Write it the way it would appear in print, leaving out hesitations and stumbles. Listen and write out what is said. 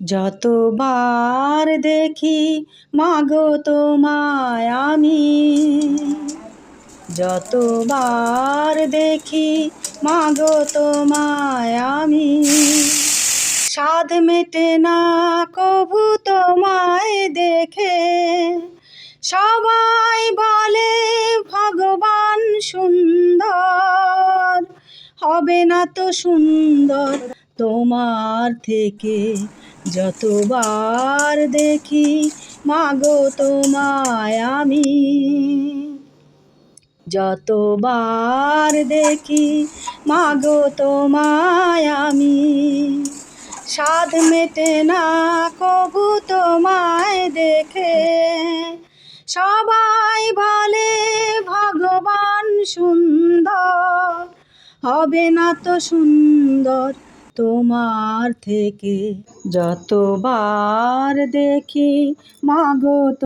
যতবার দেখি মাগো তোমায় আমি, যতবার দেখি মাগো তোমায় আমি, সাধ মেটে না কভু তোমায় দেখে। সবাই বলে ভগবান সুন্দর, হবে না তো সুন্দর তোমার থেকে। যতবার দেখি মাগো তোমায় আমি, যতবার দেখি মাগো তোমায় আমি, সাধ মেটে না কভু তোমায় দেখে। সবাই বলে ভগবান সুন্দর, হবে না তো সুন্দর তোমার থেকে। যতবার দেখি মাগো